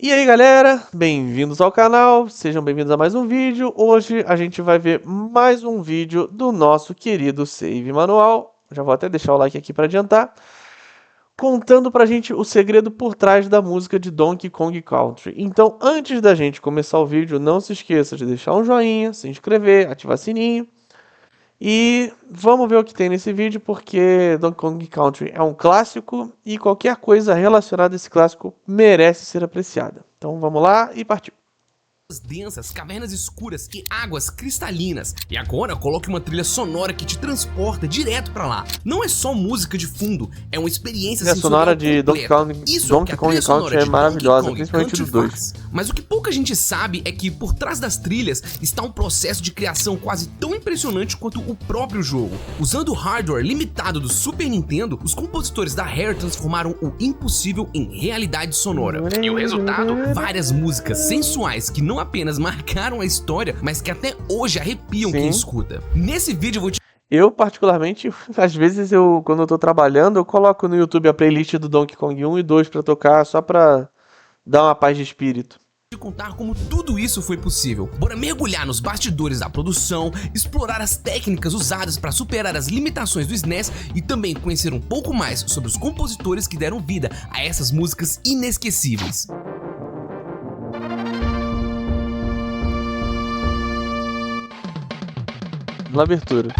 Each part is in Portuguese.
E aí galera, bem-vindos ao canal, sejam bem-vindos a mais um vídeo. Hoje a gente vai ver mais um vídeo do nosso querido Save Manual. Já vou até deixar o like aqui para adiantar. Contando pra gente o segredo por trás da música de Donkey Kong Country. Então, antes da gente começar o vídeo, não se esqueça de deixar um joinha, se inscrever, ativar sininho. E vamos ver o que tem nesse vídeo, porque Donkey Kong Country é um clássico e qualquer coisa relacionada a esse clássico merece ser apreciada. Então vamos lá e partiu. Densas, cavernas escuras e águas cristalinas. E agora coloque uma trilha sonora que te transporta direto pra lá. Não é só música de fundo, é uma experiência A sonora de Donkey Kong Country é maravilhosa, principalmente do 2. Mas o que pouca gente sabe é que por trás das trilhas está um processo de criação quase tão impressionante quanto o próprio jogo. Usando o hardware limitado do Super Nintendo, os compositores da Rare transformaram o impossível em realidade sonora. E o resultado? Várias músicas sensuais que não apenas marcaram a história, mas que até hoje arrepiam quem escuta. Nesse vídeo eu vou te... Eu, particularmente, às vezes, quando eu tô trabalhando, eu coloco no YouTube a playlist do Donkey Kong 1 e 2 pra tocar, só pra dar uma paz de espírito. Contar como tudo isso foi possível. Bora mergulhar nos bastidores da produção, explorar as técnicas usadas para superar as limitações do SNES e também conhecer um pouco mais sobre os compositores que deram vida a essas músicas inesquecíveis. Na abertura.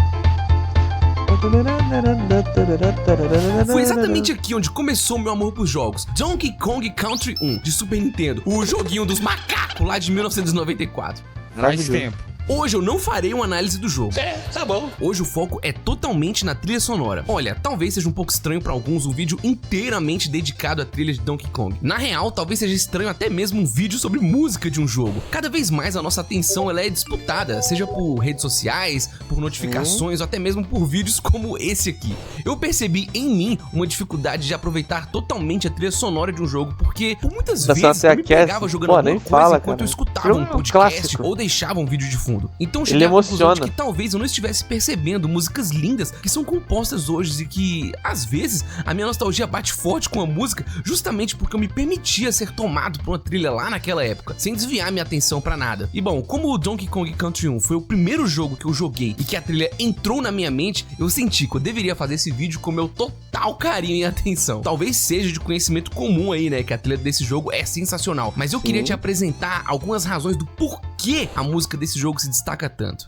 Foi exatamente aqui onde começou meu amor por jogos. Donkey Kong Country 1, de Super Nintendo. O joguinho dos macacos lá de 1994. Mais tempo. Hoje eu não farei uma análise do jogo. Tá bom. Hoje o foco é totalmente na trilha sonora. Olha, talvez seja um pouco estranho pra alguns um vídeo inteiramente dedicado à trilha de Donkey Kong. Na real, talvez seja estranho até mesmo um vídeo sobre música de um jogo. Cada vez mais a nossa atenção ela é disputada, seja por redes sociais, por notificações ou até mesmo por vídeos como esse aqui. Eu percebi em mim uma dificuldade de aproveitar totalmente a trilha sonora de um jogo, porque por muitas vezes eu me pegava jogando alguma coisa enquanto eu escutava um podcast ou deixava um vídeo de fundo. Então cheguei à conclusão de que talvez eu não estivesse percebendo músicas lindas que são compostas hoje e que, às vezes, a minha nostalgia bate forte com a música justamente porque eu me permitia ser tomado por uma trilha lá naquela época, sem desviar minha atenção pra nada. E bom, como o Donkey Kong Country 1 foi o primeiro jogo que eu joguei e que a trilha entrou na minha mente, eu senti que eu deveria fazer esse vídeo com meu total carinho e atenção. Talvez seja de conhecimento comum aí, né, que a trilha desse jogo é sensacional, mas eu queria te apresentar algumas razões do porquê a música desse jogo se destaca tanto.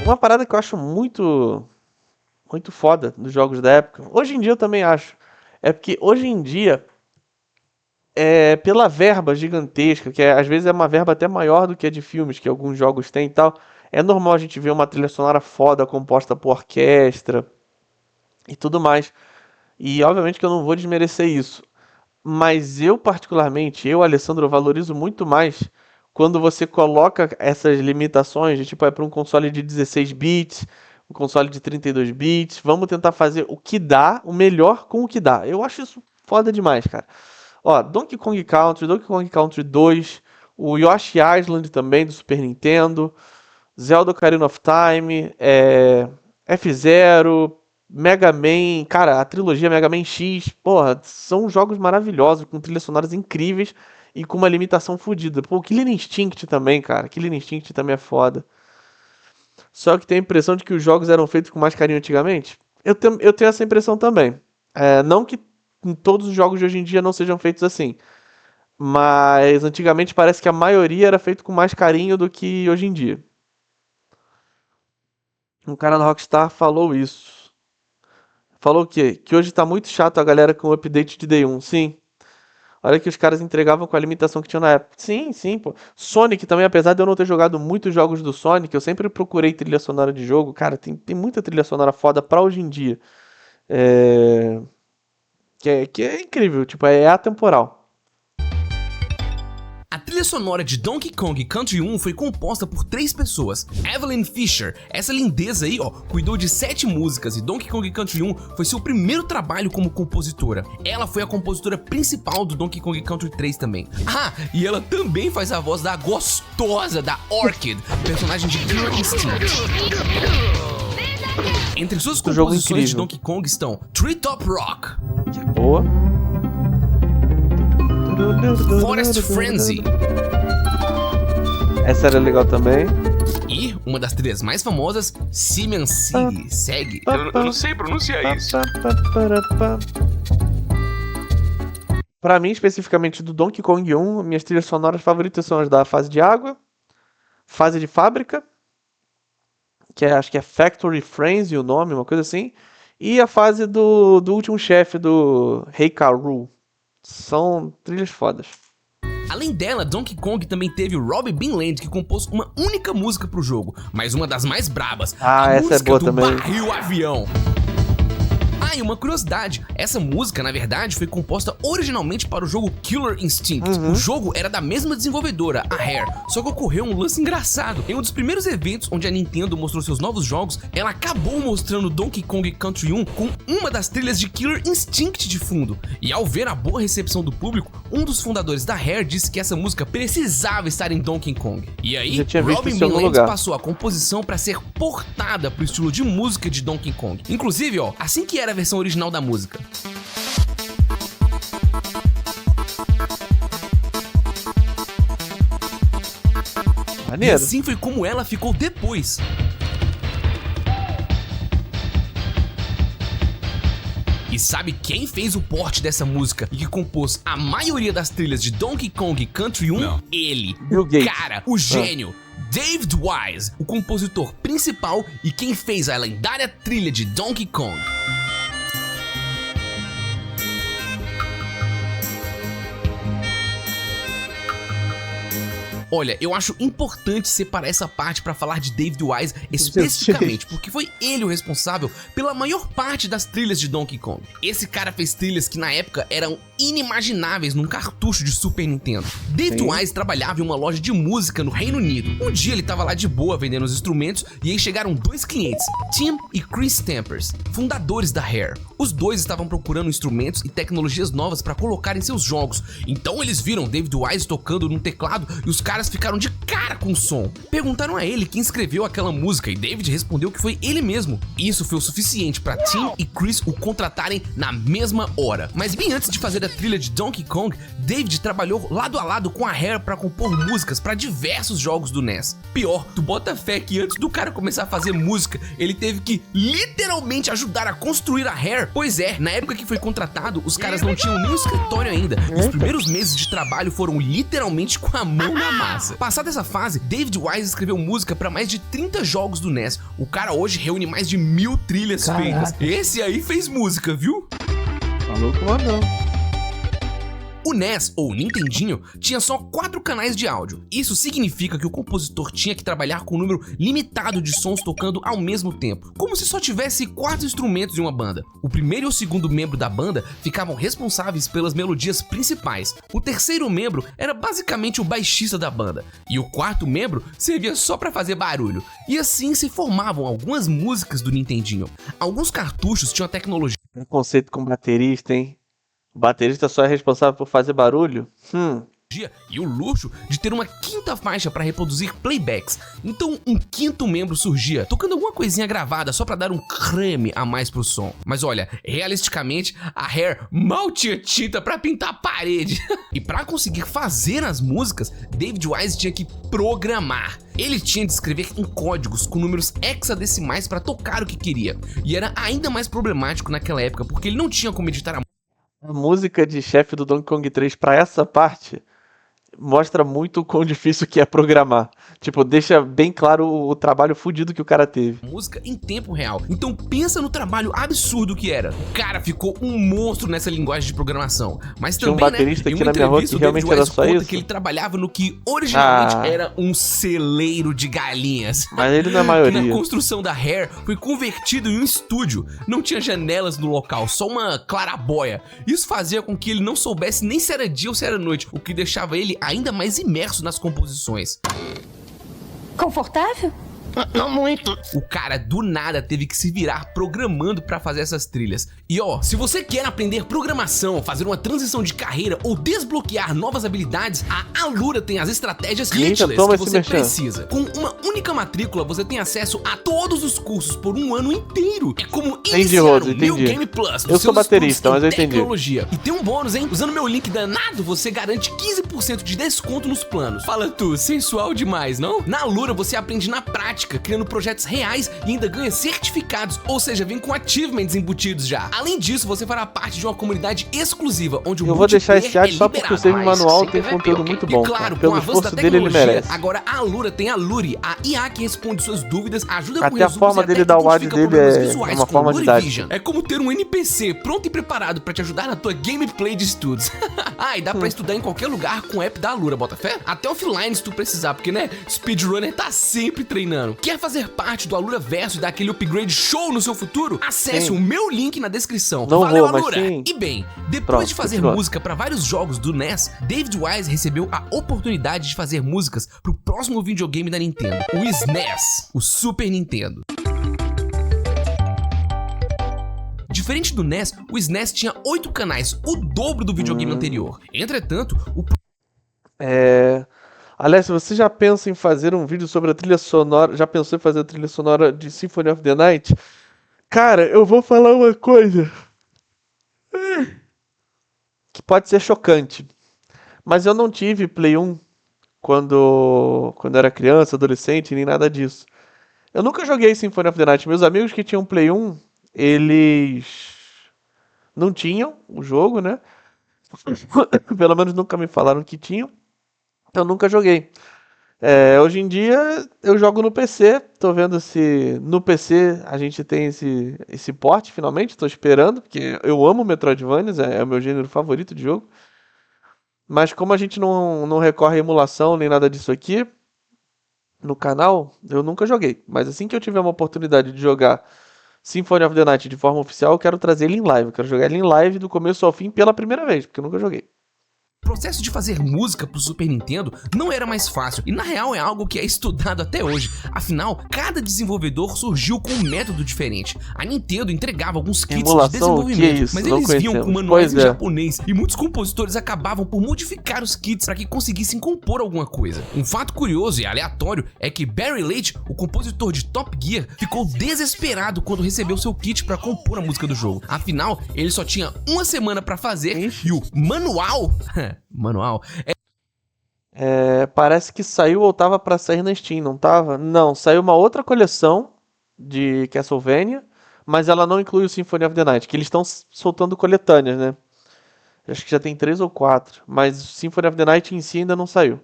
Uma parada que eu acho muito foda dos jogos da época, hoje em dia eu também acho, é porque hoje em dia, pela verba gigantesca, que às vezes é uma verba até maior do que a de filmes, que alguns jogos têm e tal, é normal a gente ver uma trilha sonora foda composta por orquestra e tudo mais. E obviamente que eu não vou desmerecer isso, mas eu particularmente, Alessandro, eu valorizo muito mais quando você coloca essas limitações, de tipo, é para um console de 16 bits, um console de 32 bits, vamos tentar fazer o que dá, o melhor com o que dá. Eu acho isso foda demais, cara. Ó, Donkey Kong Country 2, o Yoshi Island também, do Super Nintendo, Zelda Ocarina of Time, F-Zero, Mega Man, cara, a trilogia Mega Man X, porra, são jogos maravilhosos, com trilhas sonoras incríveis, e com uma limitação fodida. Pô, Killer Instinct também, cara. Killer Instinct também é foda. Só que tem a impressão de que os jogos eram feitos com mais carinho antigamente. Eu tenho essa impressão também. Não que todos os jogos de hoje em dia não sejam feitos assim. Mas antigamente parece que a maioria era feito com mais carinho do que hoje em dia. Um cara da Rockstar falou isso. Falou o quê? Que hoje tá muito chato a galera com o update de Day 1. Sim. Olha que os caras entregavam com a limitação que tinha na época. Sim, pô. Sonic também, apesar de eu não ter jogado muitos jogos do Sonic, eu sempre procurei trilha sonora de jogo. Cara, tem muita trilha sonora foda pra hoje em dia. Que é incrível, tipo, é atemporal. A trilha sonora de Donkey Kong Country 1 foi composta por 3 pessoas. Evelyn Fisher, essa lindeza aí, ó, cuidou de 7 músicas e Donkey Kong Country 1 foi seu primeiro trabalho como compositora. Ela foi a compositora principal do Donkey Kong Country 3 também. Ah, e ela também faz a voz da gostosa da Orchid, personagem de Killer Instinct. Entre suas composições de Donkey Kong estão Treetop Rock. Boa. Forest Frenzy. Essa era legal também. E uma das trilhas mais famosas, Simeon Seg. Eu não sei pronunciar isso. Pra mim, especificamente do Donkey Kong 1, minhas trilhas sonoras favoritas são as da fase de água, fase de fábrica, que acho que é Factory Frenzy o nome, uma coisa assim, e a fase do último chefe do Rei K. Rool. São trilhas fodas. Além dela, Donkey Kong também teve o Robbie Binland, que compôs uma única música pro jogo, mas uma das mais brabas, a essa música é boa do também. Barril Avião. Ah, e uma curiosidade, essa música, na verdade, foi composta originalmente para o jogo Killer Instinct. O jogo era da mesma desenvolvedora, a Rare, só que ocorreu um lance engraçado. Em um dos primeiros eventos onde a Nintendo mostrou seus novos jogos, ela acabou mostrando Donkey Kong Country 1 com uma das trilhas de Killer Instinct de fundo. E ao ver a boa recepção do público, um dos fundadores da Rare disse que essa música precisava estar em Donkey Kong. E aí, Robin Binland passou a composição para ser portada pro estilo de música de Donkey Kong. Inclusive, ó, assim que era a versão original da música. Maneiro. E assim foi como ela ficou depois. E sabe quem fez o porte dessa música e que compôs a maioria das trilhas de Donkey Kong Country 1? Não. Ele, Bill Gates. cara, o gênio, David Wise, o compositor principal e quem fez a lendária trilha de Donkey Kong. Olha, eu acho importante separar essa parte pra falar de David Wise especificamente, porque foi ele o responsável pela maior parte das trilhas de Donkey Kong. Esse cara fez trilhas que na época eram inimagináveis num cartucho de Super Nintendo. David Wise trabalhava em uma loja de música no Reino Unido. Um dia ele tava lá de boa vendendo os instrumentos e aí chegaram dois clientes, Tim e Chris Tempers, fundadores da Rare. Os dois estavam procurando instrumentos e tecnologias novas pra colocar em seus jogos. Então eles viram David Wise tocando num teclado e os caras ficaram de cara com o som. Perguntaram a ele quem escreveu aquela música e David respondeu que foi ele mesmo. Isso foi o suficiente para Tim e Chris o contratarem na mesma hora. Mas bem antes de fazer a trilha de Donkey Kong, David trabalhou lado a lado com a Rare para compor músicas para diversos jogos do NES. Pior, tu bota fé que antes do cara começar a fazer música, ele teve que literalmente ajudar a construir a Rare? Pois é, na época que foi contratado, os caras não tinham nem um escritório ainda. E os primeiros meses de trabalho foram literalmente com a mão na massa. Passada essa fase, David Wise escreveu música para mais de 30 jogos do NES. O cara hoje reúne mais de 1000 trilhas feitas. Esse aí fez música, viu? Maluco, mandou. O NES, ou Nintendinho, tinha só 4 canais de áudio. Isso significa que o compositor tinha que trabalhar com um número limitado de sons tocando ao mesmo tempo, como se só tivesse 4 instrumentos em uma banda. O primeiro e o segundo membro da banda ficavam responsáveis pelas melodias principais. O terceiro membro era basicamente o baixista da banda, e o quarto membro servia só para fazer barulho. E assim se formavam algumas músicas do Nintendinho. Alguns cartuchos tinham a tecnologia Preconceito com baterista, hein? O baterista só é responsável por fazer barulho? e o luxo de ter uma quinta faixa para reproduzir playbacks. Então um quinto membro surgia, tocando alguma coisinha gravada só para dar um creme a mais pro som. Mas olha, realisticamente, a Rare mal tinha tinta para pintar a parede. E para conseguir fazer as músicas, David Wise tinha que programar. Ele tinha de escrever em códigos com números hexadecimais para tocar o que queria. E era ainda mais problemático naquela época, porque ele não tinha como editar A música de chefe do Donkey Kong 3 pra essa parte mostra muito o quão difícil que é programar. Tipo, deixa bem claro o trabalho fudido que o cara teve. música em tempo real. Então pensa no trabalho absurdo que era. O cara ficou um monstro nessa linguagem de programação. Mas Tinha um também, baterista em aqui uma na minha rua entrevista, que o David realmente era Wise só conta isso. que ele trabalhava no que originalmente Ah. era um celeiro de galinhas. Mas ele não é a Que maioria. na construção da Rare foi convertido em um estúdio. Não tinha janelas no local, só uma clarabóia. Isso fazia com que ele não soubesse nem se era dia ou se era noite, o que deixava ele ainda mais imerso nas composições. Confortável? Não muito. O cara do nada teve que se virar programando pra fazer essas trilhas. E ó, se você quer aprender programação, fazer uma transição de carreira ou desbloquear novas habilidades, a Alura tem as estratégias Hitless que você precisa. Com uma única matrícula, você tem acesso a todos os cursos por um ano inteiro. É como iniciar o New Game Plus. Eu sou baterista, mas eu entendi. E tem um bônus, hein? Usando meu link danado, você garante 15% de desconto nos planos. Fala tu, sensual demais, não? Na Alura você aprende na prática, criando projetos reais e ainda ganha certificados, ou seja, vem com achievements embutidos já. Além disso, você fará parte de uma comunidade exclusiva, onde o eu vou deixar esse ad só porque o Save Manual tem conteúdo muito bom. E claro, pelo com o avanço da esforço dele, ele merece. Agora a Alura tem a Luri, a IA que responde suas dúvidas, ajuda com até a forma dele dar o ad dele é uma forma didática. É como ter um NPC pronto e preparado pra te ajudar na tua gameplay de estudos. Ah, e dá pra estudar em qualquer lugar com o app da Alura, bota fé? Até offline se tu precisar, porque né, speedrunner tá sempre treinando. Quer fazer parte do Alura Verso e dar aquele upgrade show no seu futuro? Acesse o meu link na descrição. Não Valeu, vou, Alura! sim. E bem, depois de fazer música pra vários jogos do NES, David Wise recebeu a oportunidade de fazer músicas pro próximo videogame da Nintendo, o SNES, o Super Nintendo. Diferente do NES, o SNES tinha 8 canais, o dobro do videogame anterior. Entretanto, o... Aliás, você já pensa em fazer um vídeo sobre a trilha sonora? Já pensou em fazer a trilha sonora de Symphony of the Night? Cara, eu vou falar uma coisa que pode ser chocante. Mas eu não tive Play 1 quando era criança, adolescente, nem nada disso. Eu nunca joguei Symphony of the Night. Meus amigos que tinham Play 1, eles não tinham o jogo, né? Pelo menos nunca me falaram que tinham. Eu nunca joguei. Hoje em dia eu jogo no PC. Tô vendo se no PC a gente tem esse port finalmente. Tô esperando, porque eu amo Metroidvanias, é o meu gênero favorito de jogo. Mas como a gente não recorre a emulação nem nada disso aqui no canal, eu nunca joguei. Mas assim que eu tiver uma oportunidade de jogar Symphony of the Night de forma oficial, eu quero trazer ele em live. Eu quero jogar ele em live do começo ao fim pela primeira vez, porque eu nunca joguei. O processo de fazer música pro Super Nintendo não era mais fácil, e na real é algo que é estudado até hoje. Afinal, cada desenvolvedor surgiu com um método diferente. A Nintendo entregava alguns kits de desenvolvimento, mas eles vinham com manuais em japonês, e muitos compositores acabavam por modificar os kits para que conseguissem compor alguma coisa. Um fato curioso e aleatório é que Barry Leitch, o compositor de Top Gear, ficou desesperado quando recebeu seu kit para compor a música do jogo. Afinal, ele só tinha uma semana para fazer, e o manual parece que saiu ou tava pra sair na Steam, não tava? Não, saiu uma outra coleção de Castlevania, mas ela não inclui o Symphony of the Night, que eles estão soltando coletâneas, né? Acho que já tem 3 ou 4, mas o Symphony of the Night em si ainda não saiu.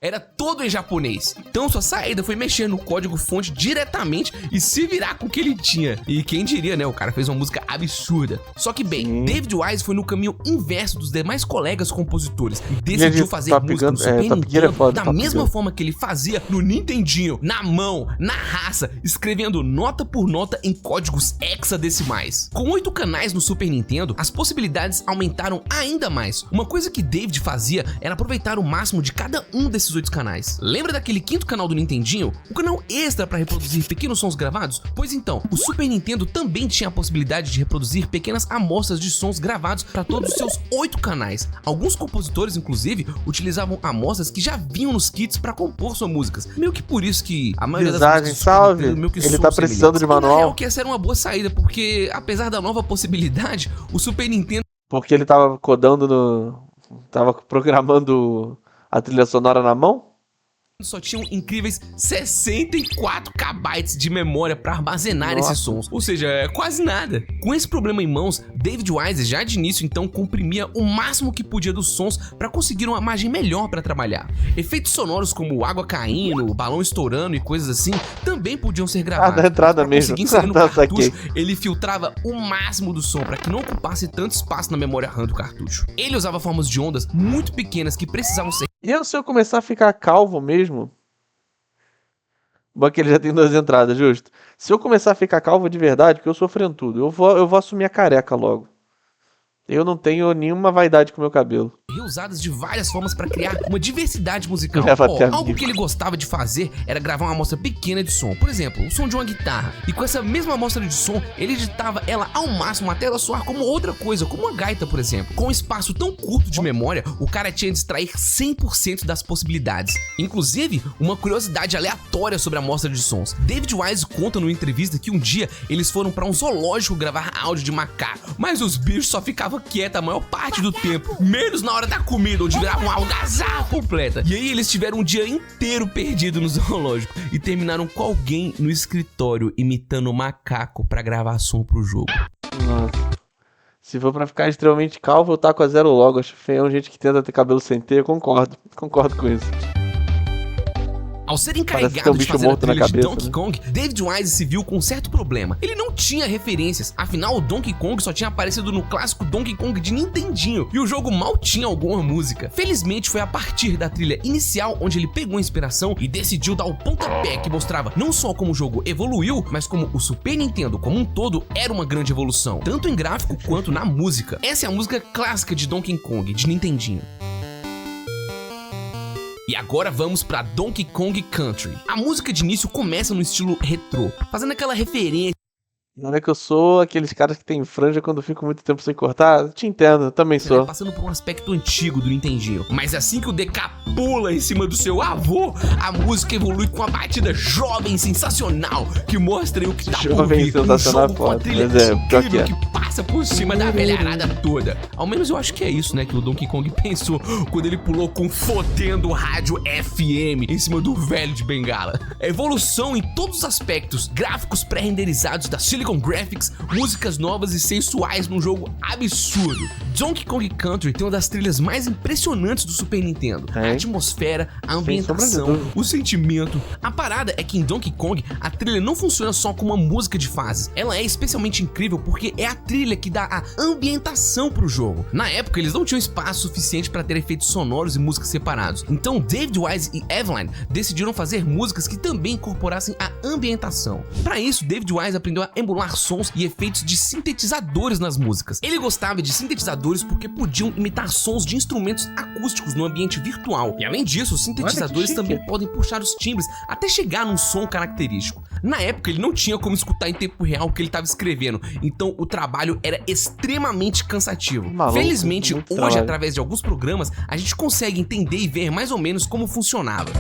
Era todo em japonês, então sua saída foi mexer no código-fonte diretamente e se virar com o que ele tinha. E quem diria, né, o cara fez uma música absurda. Só que bem, David Wise foi no caminho inverso dos demais colegas compositores e decidiu fazer música no Super Nintendo da mesma forma que ele fazia no Nintendinho, na mão, na raça, escrevendo nota por nota em códigos hexadecimais. Com 8 canais no Super Nintendo, as possibilidades aumentaram ainda mais. Uma coisa que David fazia era aproveitar o máximo de cada um desses 8 canais. Lembra daquele 5º canal do Nintendinho? O canal extra para reproduzir pequenos sons gravados? Pois então, o Super Nintendo também tinha a possibilidade de reproduzir pequenas amostras de sons gravados para todos os seus 8 canais. Alguns compositores, inclusive, utilizavam amostras que já vinham nos kits para compor suas músicas. Meio que por isso que a maioria das músicas salve. Meio que ele tá precisando de manual. Na real, que essa era uma boa saída, porque apesar da nova possibilidade, o Super Nintendo... Porque ele tava tava programando a trilha sonora na mão? Só tinham incríveis 64 KB de memória para armazenar esses sons, ou seja, é quase nada. Com esse problema em mãos, David Wise já de início então comprimia o máximo que podia dos sons para conseguir uma margem melhor para trabalhar. Efeitos sonoros como água caindo, balão estourando e coisas assim também podiam ser gravados. Da entrada mesmo. Conseguir inserir no cartucho, ele filtrava o máximo do som para que não ocupasse tanto espaço na memória RAM do cartucho. Ele usava formas de ondas muito pequenas que precisavam ser... E se eu começar a ficar calvo mesmo? Bom que ele já tem 2 entradas, justo. Se eu começar a ficar calvo de verdade, porque eu sou frentudo, eu vou assumir a careca logo. Eu não tenho nenhuma vaidade com o meu cabelo. usadas de várias formas para criar uma diversidade musical. Algo que ele gostava de fazer era gravar uma amostra pequena de som, por exemplo, o som de uma guitarra, e com essa mesma amostra de som, ele editava ela ao máximo até ela soar como outra coisa, como uma gaita, por exemplo. Com um espaço tão curto de memória, o cara tinha de extrair 100% das possibilidades. Inclusive, uma curiosidade aleatória sobre a amostra de sons. David Wise conta numa entrevista que um dia eles foram para um zoológico gravar áudio de macaco, mas os bichos só ficavam quietos a maior parte do tempo, menos na hora da comida, onde virava uma algazarra completa. E aí eles tiveram um dia inteiro perdido no zoológico e terminaram com alguém no escritório imitando o macaco pra gravar som pro jogo. Nossa. Se for pra ficar extremamente calvo, eu taco a zero logo. Acho feio gente que tenta ter cabelo sem ter, eu concordo com isso. Ao ser encarregado de fazer a trilha de Donkey Kong, David Wise se viu com um certo problema. Ele não tinha referências, afinal o Donkey Kong só tinha aparecido no clássico Donkey Kong de Nintendinho, e o jogo mal tinha alguma música. Felizmente foi a partir da trilha inicial onde ele pegou a inspiração e decidiu dar o pontapé que mostrava não só como o jogo evoluiu, mas como o Super Nintendo como um todo era uma grande evolução, tanto em gráfico quanto na música. Essa é a música clássica de Donkey Kong, de Nintendinho. E agora vamos pra Donkey Kong Country. A música de início começa no estilo retrô, fazendo aquela referência. Não é que eu sou aqueles caras que tem franja quando fico muito tempo sem cortar? Eu te entendo, eu também sou. Passando por um aspecto antigo do Nintendinho. Mas assim que o DK pula em cima do seu avô, a música evolui com uma batida jovem sensacional que mostra o que tá por vir. Um jogo com a trilha incrível que passa por cima da velharada toda. Ao menos eu acho que é isso, né, que o Donkey Kong pensou quando ele pulou com fodendo o rádio FM em cima do velho de Bengala. A evolução em todos os aspectos, gráficos pré-renderizados da Silicon Graphics, músicas novas e sensuais num jogo absurdo. Donkey Kong Country tem uma das trilhas mais impressionantes do Super Nintendo. A atmosfera, a ambientação, o sentimento. A parada é que em Donkey Kong a trilha não funciona só como uma música de fases. Ela é especialmente incrível porque é a trilha que dá a ambientação pro jogo. Na época eles não tinham espaço suficiente para ter efeitos sonoros e músicas separados. Então David Wise e Eveline decidiram fazer músicas que também incorporassem a ambientação. Para isso, David Wise aprendeu a emular sons e efeitos de sintetizadores nas músicas. Ele gostava de sintetizadores porque podiam imitar sons de instrumentos acústicos no ambiente virtual. E além disso, os sintetizadores também podem puxar os timbres até chegar num som característico. Na época, ele não tinha como escutar em tempo real o que ele estava escrevendo, então o trabalho era extremamente cansativo. Felizmente, hoje, através de alguns programas, a gente consegue entender e ver mais ou menos como funcionava.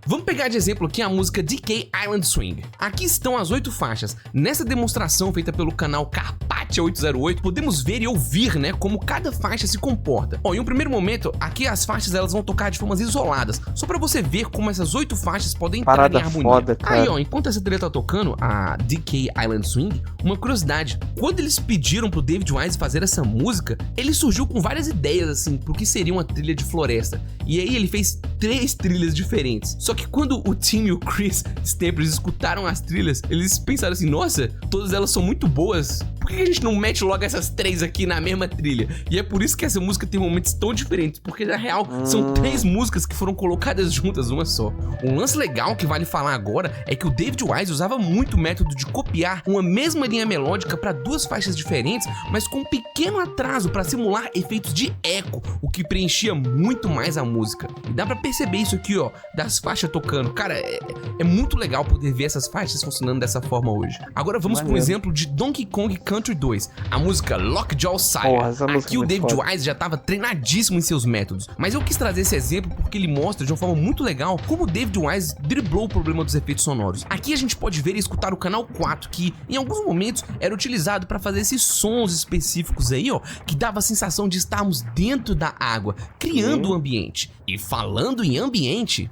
Vamos pegar de exemplo aqui a música DK Island Swing. Aqui estão as 8 faixas. Nessa demonstração feita pelo canal Carpathia 808, podemos ver e ouvir, né, como cada faixa se comporta. Em um primeiro momento, aqui as faixas elas vão tocar de formas isoladas, só pra você ver como essas 8 faixas podem entrar em harmonia. Foda, aí, enquanto essa trilha tá tocando, a DK Island Swing, uma curiosidade, quando eles pediram pro David Wise fazer essa música, ele surgiu com várias ideias, assim, pro que seria uma trilha de floresta. E aí ele fez 3 trilhas diferentes. Só que quando o Tim e o Chris Staples escutaram as trilhas, eles pensaram assim, nossa, todas elas são muito boas, por que a gente não mete logo essas 3 aqui na mesma trilha? E é por isso que essa música tem momentos tão diferentes, porque na real são 3 músicas que foram colocadas juntas uma só. Um lance legal que vale falar agora é que o David Wise usava muito o método de copiar uma mesma linha melódica para 2 faixas diferentes, mas com um pequeno atraso para simular efeitos de eco, o que preenchia muito mais a música. E dá pra perceber isso aqui, das faixas tocando. Cara, é muito legal poder ver essas faixas funcionando dessa forma hoje. Agora vamos para um exemplo de Donkey Kong Country 2, a música Lockjaw Sire. Aqui o David Wise já estava treinadíssimo em seus métodos, mas eu quis trazer esse exemplo porque ele mostra de uma forma muito legal como o David Wise driblou o problema dos efeitos sonoros. Aqui a gente pode ver e escutar o canal 4, que em alguns momentos era utilizado para fazer esses sons específicos aí, que dava a sensação de estarmos dentro da água, criando o ambiente. E falando em ambiente,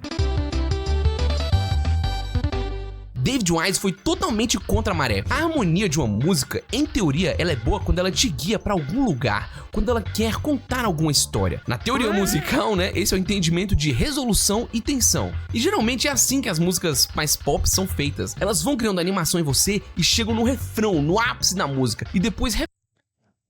David Wise foi totalmente contra a maré. A harmonia de uma música, em teoria, ela é boa quando ela te guia pra algum lugar, quando ela quer contar alguma história. Na teoria musical, né, esse é o entendimento de resolução e tensão. E geralmente é assim que as músicas mais pop são feitas. Elas vão criando animação em você e chegam no refrão, no ápice da música, e depois...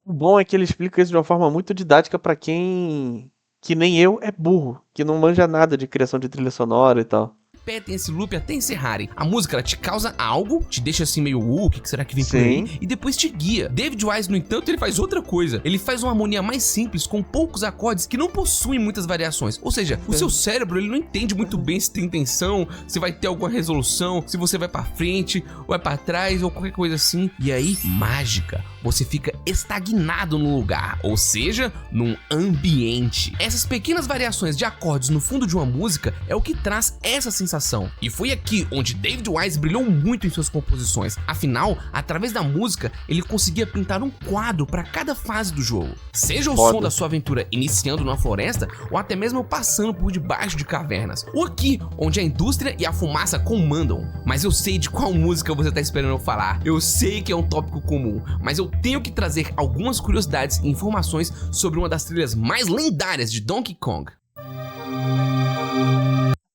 O bom é que ele explica isso de uma forma muito didática pra quem, que nem eu, é burro, que não manja nada de criação de trilha sonora e tal. repetem esse loop até encerrarem. A música, ela te causa algo, te deixa assim meio, o que será que vem por aí? E depois te guia. David Wise, no entanto, ele faz outra coisa. Ele faz uma harmonia mais simples, com poucos acordes que não possuem muitas variações. Ou seja, o seu cérebro, ele não entende muito bem se tem tensão, se vai ter alguma resolução, se você vai pra frente, ou vai pra trás, ou qualquer coisa assim. E aí, mágica, você fica estagnado no lugar, ou seja, num ambiente. Essas pequenas variações de acordes no fundo de uma música é o que traz essa sensação. E foi aqui onde David Wise brilhou muito em suas composições. Afinal, através da música, ele conseguia pintar um quadro para cada fase do jogo. Seja o som da sua aventura iniciando numa floresta, ou até mesmo passando por debaixo de cavernas. Ou aqui, onde a indústria e a fumaça comandam. Mas eu sei de qual música você tá esperando eu falar. Eu sei que é um tópico comum, mas eu tenho que trazer algumas curiosidades e informações sobre uma das trilhas mais lendárias de Donkey Kong.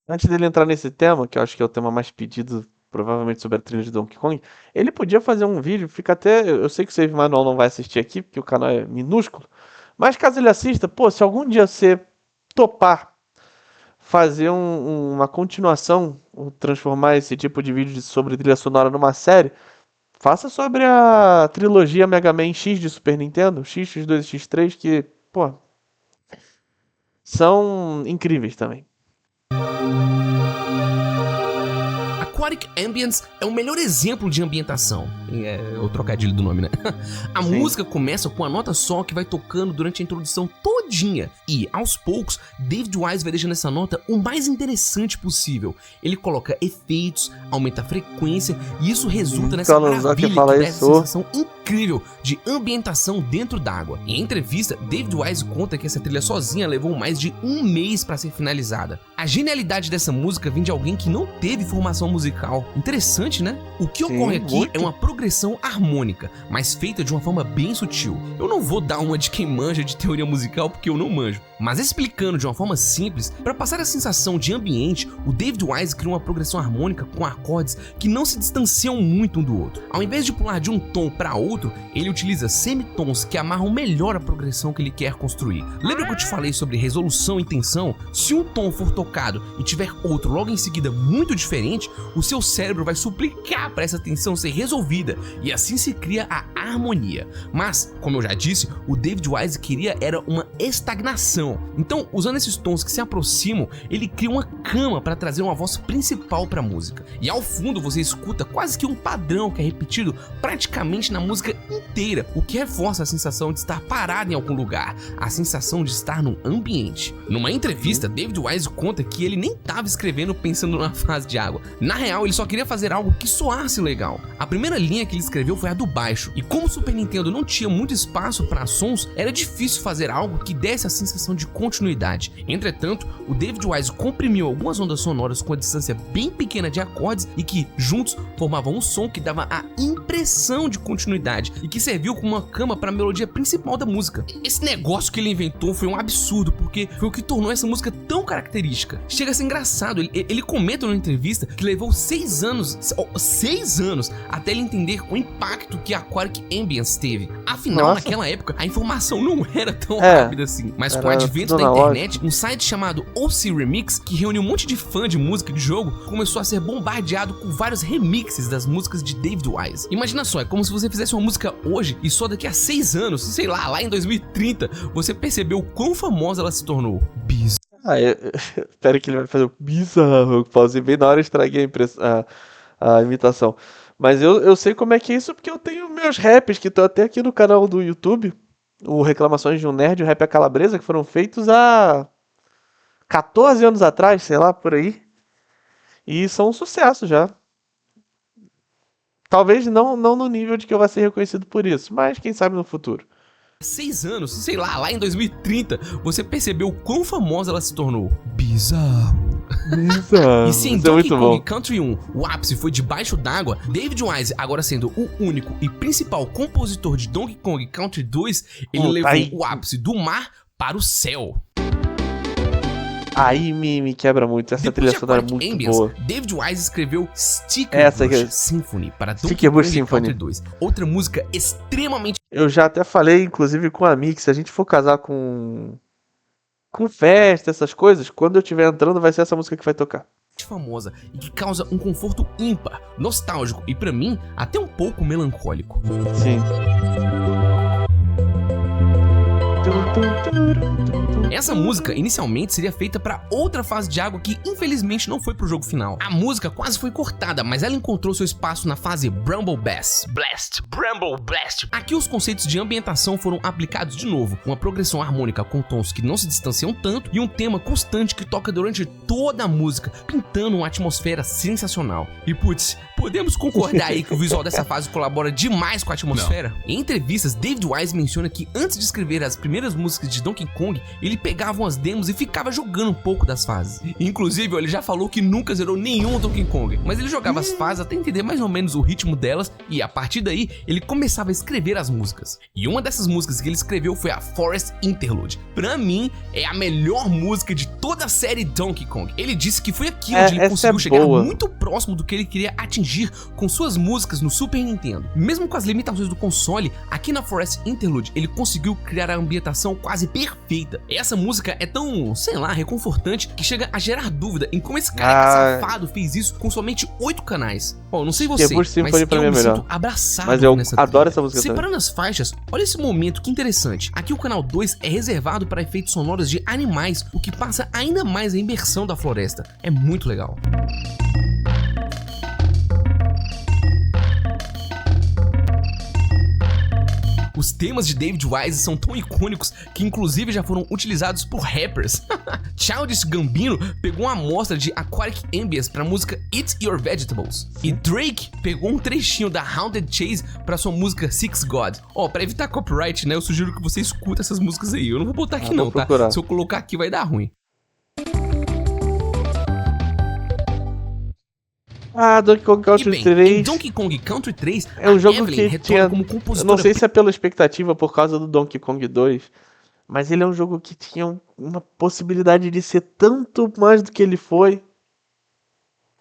Antes dele entrar nesse tema, que eu acho que é o tema mais pedido, provavelmente sobre a trilha de Donkey Kong, ele podia fazer um vídeo, fica até... Eu sei que o Save Manual não vai assistir aqui, porque o canal é minúsculo, mas caso ele assista, pô, se algum dia você topar fazer uma continuação, ou transformar esse tipo de vídeo sobre trilha sonora numa série, faça sobre a trilogia Mega Man X de Super Nintendo, X, X2 e X3, que, pô, são incríveis também. Aquatic Ambience é o melhor exemplo de ambientação. É o trocadilho do nome, né? A música começa com a nota só que vai tocando durante a introdução todinha. E, aos poucos, David Wise vai deixando essa nota o mais interessante possível. Ele coloca efeitos, aumenta a frequência, e isso resulta nessa maravilha que dá essa sensação incrível de ambientação dentro d'água. Em entrevista, David Wise conta que essa trilha sozinha levou mais de 1 mês para ser finalizada. A genialidade dessa música vem de alguém que não teve formação musical. Interessante, né? O que ocorre aqui é uma progressão harmônica, mas feita de uma forma bem sutil. Eu não vou dar uma de quem manja de teoria musical porque eu não manjo, mas explicando de uma forma simples, para passar a sensação de ambiente, o David Wise cria uma progressão harmônica com acordes que não se distanciam muito um do outro. Ao invés de pular de um tom para outro, ele utiliza semitons que amarram melhor a progressão que ele quer construir. Lembra que eu te falei sobre resolução e tensão? Se um tom for tocado e tiver outro logo em seguida muito diferente, o seu cérebro vai suplicar para essa tensão ser resolvida, e assim se cria a harmonia. Mas, como eu já disse, o David Wise queria era uma estagnação. Então, usando esses tons que se aproximam, ele cria uma cama para trazer uma voz principal para a música. E ao fundo você escuta quase que um padrão que é repetido praticamente na música inteira, o que reforça a sensação de estar parado em algum lugar, a sensação de estar num ambiente. Numa entrevista, David Wise conta que ele nem estava escrevendo pensando na fase de água. Na real, ele só queria fazer algo que soasse legal. A primeira linha que ele escreveu foi a do baixo, e como o Super Nintendo não tinha muito espaço para sons, era difícil fazer algo que desse a sensação de continuidade. Entretanto, o David Wise comprimiu algumas ondas sonoras com a distância bem pequena de acordes e que, juntos, formavam um som que dava a impressão de continuidade e que serviu como uma cama para a melodia principal da música. Esse negócio que ele inventou foi um absurdo, porque foi o que tornou essa música tão característica. Chega a ser engraçado, ele comenta numa entrevista que levou 6 anos até ele entender o impacto que a Aquatic Ambience teve. Afinal, naquela época, a informação não era tão rápida assim. Mas com o advento da internet, um site chamado OC Remix, que reuniu um monte de fã de música de jogo, começou a ser bombardeado com vários remixes das músicas de David Wise. Imagina só, é como se você fizesse uma música hoje e só daqui a 6 anos, sei lá em 2030, você percebeu quão famosa ela se tornou. Bizarro. Espero que ele vai fazer o bizarro. Eu pausei bem na hora e estraguei a imitação. Mas eu sei como é que é isso, porque eu tenho meus raps que estão até aqui no canal do YouTube. O Reclamações de um Nerd e o Rap a Calabresa, que foram feitos há 14 anos atrás, sei lá, por aí. E são um sucesso já. Talvez não no nível de que eu vá ser reconhecido por isso, mas quem sabe no futuro. 6 anos, sei lá em 2030, você percebeu quão famosa ela se tornou. Bizarro. E se em Donkey Kong Country 1 o ápice foi debaixo d'água, David Wise, agora sendo o único e principal compositor de Donkey Kong Country 2, ele levou o ápice do mar para o céu. Aí me quebra muito, essa trilha sonora é muito boa. David Wise escreveu Sticker Bush Symphony para Donkey Kong Country 2. Outra música extremamente... Eu já até falei, inclusive, com a Mix, se a gente for casar com festa, essas coisas, quando eu estiver entrando vai ser essa música que vai tocar. famosa e que causa um conforto ímpar, nostálgico e pra mim até um pouco melancólico. Sim. Essa música inicialmente seria feita para outra fase de água que infelizmente não foi pro jogo final. A música quase foi cortada, mas ela encontrou seu espaço na fase Bramble Blast. Aqui os conceitos de ambientação foram aplicados de novo, uma progressão harmônica com tons que não se distanciam tanto e um tema constante que toca durante toda a música, pintando uma atmosfera sensacional. E putz, podemos concordar aí que o visual dessa fase colabora demais com a atmosfera? Não. Em entrevistas, David Wise menciona que antes de escrever as primeiras músicas de Donkey Kong, ele pegava umas demos e ficava jogando um pouco das fases. Inclusive, ele já falou que nunca zerou nenhum Donkey Kong, mas ele jogava as fases até entender mais ou menos o ritmo delas e a partir daí ele começava a escrever as músicas. E uma dessas músicas que ele escreveu foi a Forest Interlude. Pra mim, é a melhor música de toda a série Donkey Kong. Ele disse que foi aqui onde ele conseguiu chegar muito próximo do que ele queria atingir com suas músicas no Super Nintendo. Mesmo com as limitações do console, aqui na Forest Interlude ele conseguiu criar a ambientação quase perfeita. Essa música é tão, sei lá, reconfortante que chega a gerar dúvida em como esse cara safado fez isso com somente 8 canais. Bom, não sei você, mas eu me sinto abraçado nessa trilha. Adoro essa música. Separando as faixas, olha esse momento que interessante. Aqui o canal 2 é reservado para efeitos sonoros de animais, o que passa ainda mais a imersão da floresta. É muito legal. Os temas de David Wise são tão icônicos que inclusive já foram utilizados por rappers. Childish Gambino pegou uma amostra de Aquatic Ambience para a música Eat Your Vegetables. E Drake pegou um trechinho da Haunted Chase para sua música Six God. Para evitar copyright, né, eu sugiro que você escuta essas músicas aí. Eu não vou botar aqui não, tá? Se eu colocar aqui vai dar ruim. Donkey Kong Country 3. Donkey Kong Country 3 é um jogo que tinha, eu não sei se é pela expectativa por causa do Donkey Kong 2, mas ele é um jogo que tinha uma possibilidade de ser tanto mais do que ele foi.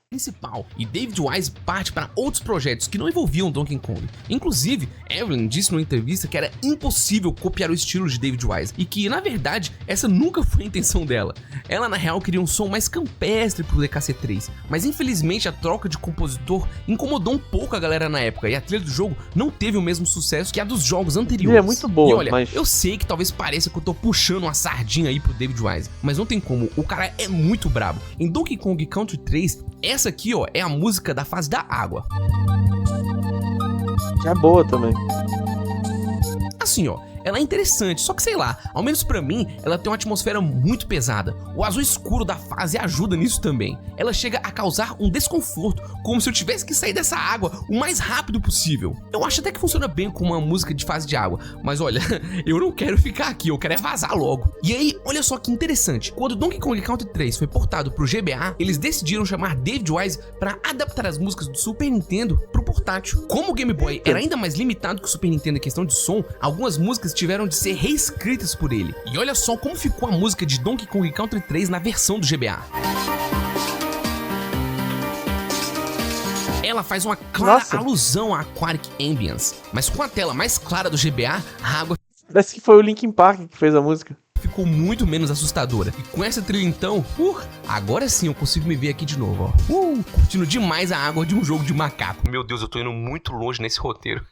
Principal, e David Wise parte para outros projetos que não envolviam Donkey Kong. Inclusive, Evelyn disse numa entrevista que era impossível copiar o estilo de David Wise e que, na verdade, essa nunca foi a intenção dela. Ela, na real, queria um som mais campestre pro DKC3, mas infelizmente a troca de compositor incomodou um pouco a galera na época e a trilha do jogo não teve o mesmo sucesso que a dos jogos anteriores. É muito boa, e olha, mas eu sei que talvez pareça que eu tô puxando uma sardinha aí pro David Wise, mas não tem como, o cara é muito brabo. Em Donkey Kong Country 3, essa aqui, é a música da fase da água. Que é boa também. Assim, ela é interessante, só que sei lá, ao menos pra mim, ela tem uma atmosfera muito pesada. O azul escuro da fase ajuda nisso também. Ela chega a causar um desconforto, como se eu tivesse que sair dessa água o mais rápido possível. Eu acho até que funciona bem com uma música de fase de água, mas olha, eu não quero ficar aqui, eu quero é vazar logo. E aí, olha só que interessante, quando Donkey Kong Country 3 foi portado pro GBA, eles decidiram chamar David Wise pra adaptar as músicas do Super Nintendo pro portátil. Como o Game Boy era ainda mais limitado que o Super Nintendo em questão de som, algumas músicas tiveram de ser reescritas por ele. E olha só como ficou a música de Donkey Kong Country 3 na versão do GBA. Ela faz uma clara alusão a Aquatic Ambience, mas com a tela mais clara do GBA, a água... Parece que foi o Linkin Park que fez a música. Ficou muito menos assustadora. E com essa trilha então, agora sim eu consigo me ver aqui de novo, curtindo demais a água de um jogo de macaco. Meu Deus, eu tô indo muito longe nesse roteiro.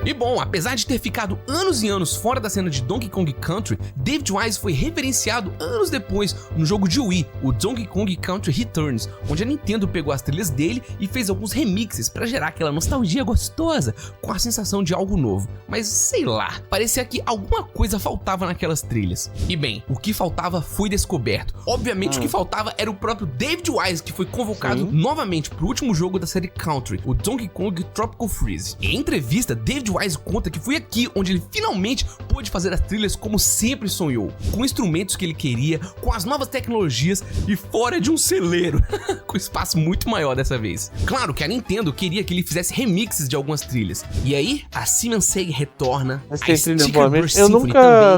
E bom, apesar de ter ficado anos e anos fora da cena de Donkey Kong Country, David Wise foi referenciado anos depois no jogo de Wii, o Donkey Kong Country Returns, onde a Nintendo pegou as trilhas dele e fez alguns remixes para gerar aquela nostalgia gostosa, com a sensação de algo novo. Mas sei lá, parecia que alguma coisa faltava naquelas trilhas. E bem, o que faltava foi descoberto. Obviamente o que faltava era o próprio David Wise, que foi convocado novamente pro último jogo da série Country, o Donkey Kong Tropical Freeze. Em entrevista, David Wise conta que foi aqui onde ele finalmente pôde fazer as trilhas como sempre sonhou, com instrumentos que ele queria, com as novas tecnologias e fora de um celeiro, com espaço muito maior dessa vez. Claro que a Nintendo queria que ele fizesse remixes de algumas trilhas, e aí a Simon Saig retorna, mas tem trilha boa mesmo. Eu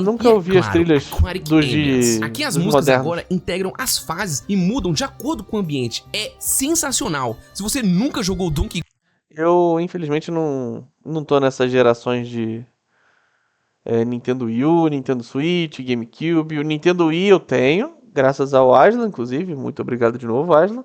nunca ouvi as trilhas dos de... Aqui as músicas agora integram as fases e mudam de acordo com o ambiente, é sensacional. Se você nunca jogou Donkey... Eu, infelizmente, não tô nessas gerações de Nintendo Wii U, Nintendo Switch, GameCube. O Nintendo Wii eu tenho, graças ao Aslan, inclusive. Muito obrigado de novo, Aslan.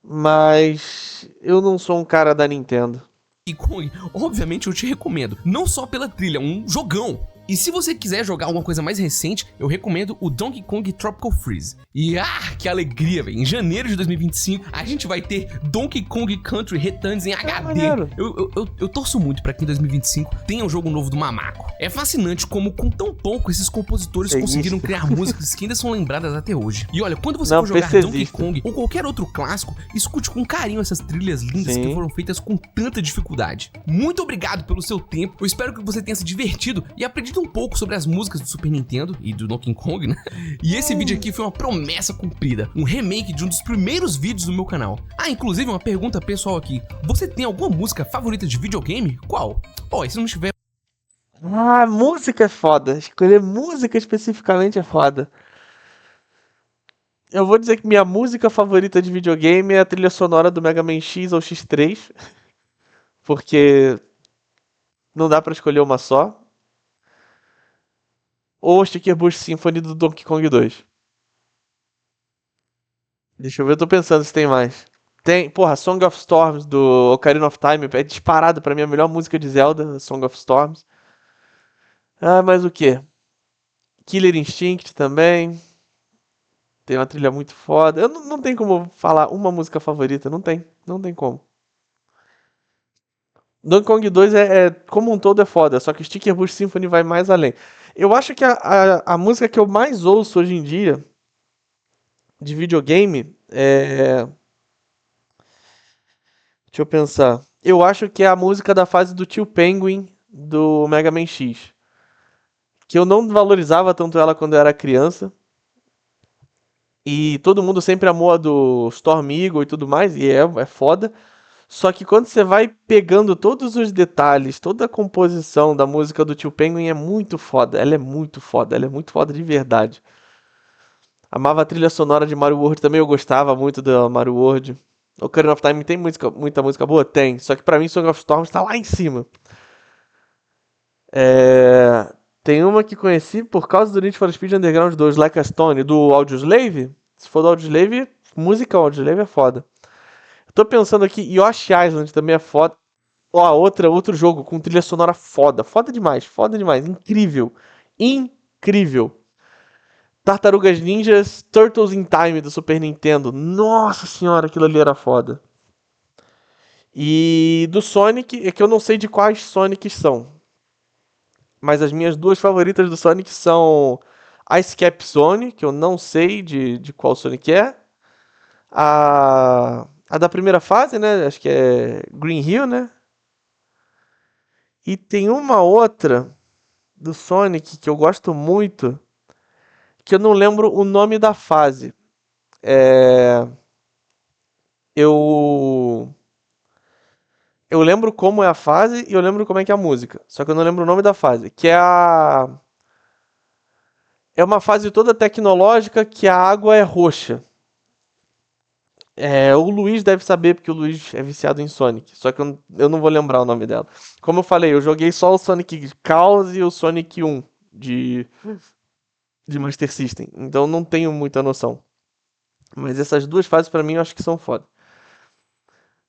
Mas eu não sou um cara da Nintendo. E Kong, obviamente eu te recomendo, não só pela trilha, um jogão. E se você quiser jogar alguma coisa mais recente, eu recomendo o Donkey Kong Tropical Freeze. E que alegria, velho. Em janeiro de 2025, a gente vai ter Donkey Kong Country Returns em HD. maneiro. Eu torço muito pra que em 2025 tenha um jogo novo do Mamaco. É fascinante como com tão pouco esses compositores É conseguiram isso. criar músicas que ainda são lembradas até hoje. E olha, quando você Não, for jogar Donkey PCzista. Kong ou qualquer outro clássico, escute com carinho essas trilhas lindas Sim. que foram feitas com tanta dificuldade. Muito obrigado pelo seu tempo, eu espero que você tenha se divertido e aprendido um pouco sobre as músicas do Super Nintendo e do Donkey Kong, né? E esse vídeo aqui foi uma promessa cumprida, um remake de um dos primeiros vídeos do meu canal. Inclusive uma pergunta pessoal aqui, você tem alguma música favorita de videogame? Qual? E se não tiver... Música é foda. Escolher música especificamente é foda. Eu vou dizer que minha música favorita de videogame é a trilha sonora do Mega Man X ou X3. Porque não dá pra escolher uma só. Ou Sticker Bush Symphony do Donkey Kong 2. Deixa eu ver, eu tô pensando se tem mais. Tem, porra, Song of Storms do Ocarina of Time. É disparado pra mim a melhor música de Zelda, Song of Storms. Mais o quê? Killer Instinct também. Tem uma trilha muito foda. Eu não tem como falar uma música favorita. Não tem. Não tem como. Donkey Kong 2 como um todo é foda. Só que Sticker Bush Symphony vai mais além. Eu acho que a música que eu mais ouço hoje em dia de videogame é... Deixa eu pensar. Eu acho que é a música da fase do Tio Penguin do Mega Man X. Que eu não valorizava tanto ela quando eu era criança. E todo mundo sempre amou a do Storm Eagle e tudo mais. E é foda. Só que quando você vai pegando todos os detalhes, toda a composição da música do Tio Penguin é muito foda. Ela é muito foda. Ela é muito foda de verdade. Amava a trilha sonora de Mario World também. Eu gostava muito da Mario World. Ocarina of Time tem muita música boa? Tem. Só que pra mim Song of Storms tá lá em cima. Tem uma que conheci por causa do Need for Speed Underground 2, Like a Stone, do Audioslave. Se for do Audioslave, música Audioslave é foda. Eu tô pensando aqui, Yoshi Island também é foda. Outro jogo com trilha sonora foda. Foda demais, incrível. Incrível. Tartarugas Ninjas, Turtles in Time do Super Nintendo. Nossa senhora, aquilo ali era foda. E do Sonic, é que eu não sei de quais Sonics são. Mas as minhas duas favoritas do Sonic são Ice Cap Zone, que eu não sei de qual Sonic é. A da primeira fase, né? Acho que é Green Hill, né? E tem uma outra do Sonic que eu gosto muito, que eu não lembro o nome da fase. Eu lembro como é a fase e eu lembro como é que é a música. Só que eu não lembro o nome da fase. Que é uma fase toda tecnológica que a água é roxa. O Luiz deve saber, porque o Luiz é viciado em Sonic. Só que eu não vou lembrar o nome dela. Como eu falei, eu joguei só o Sonic Chaos e o Sonic 1 de Master System. Então não tenho muita noção. Mas essas duas fases pra mim eu acho que são foda.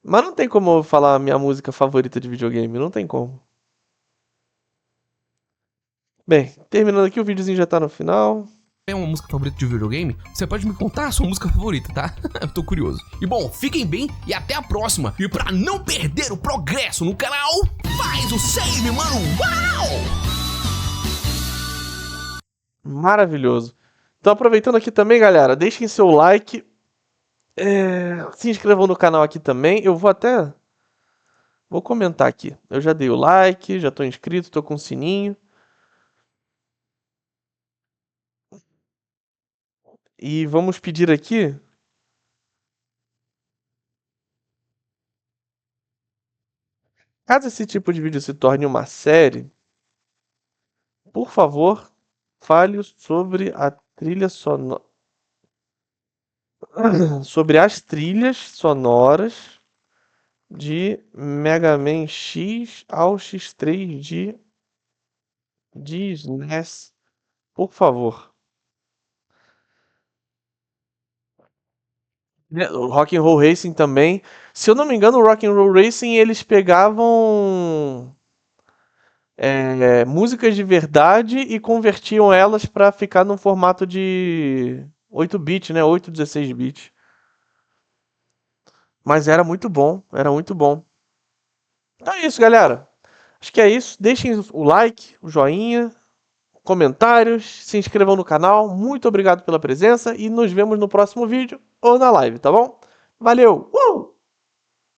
Mas não tem como eu falar a minha música favorita de videogame. Não tem como. Bem, terminando aqui, o videozinho já tá no final. Uma música favorita de videogame, você pode me contar a sua música favorita, tá? Eu tô curioso. E bom, fiquem bem e até a próxima. E pra não perder o progresso no canal, faz o save, mano! Uau! Maravilhoso. Então aproveitando aqui também, galera, deixem seu like. Se inscrevam no canal aqui também. Eu vou comentar aqui. Eu já dei o like, já tô inscrito, tô com o sininho. E vamos pedir aqui. Caso esse tipo de vídeo se torne uma série, por favor, fale sobre a trilha sonora. Sobre as trilhas sonoras de Mega Man X ao X3 de SNES. Por favor. Né, o Rock'n'Roll Racing também. Se eu não me engano, o Rock'n'Roll Racing eles pegavam músicas de verdade e convertiam elas para ficar num formato de 8 bits, né? 8, 16 bits. Mas era muito bom, era muito bom. Então é isso, galera. Acho que é isso. Deixem o like, o joinha, comentários, se inscrevam no canal. Muito obrigado pela presença e nos vemos no próximo vídeo ou na live, tá bom? Valeu!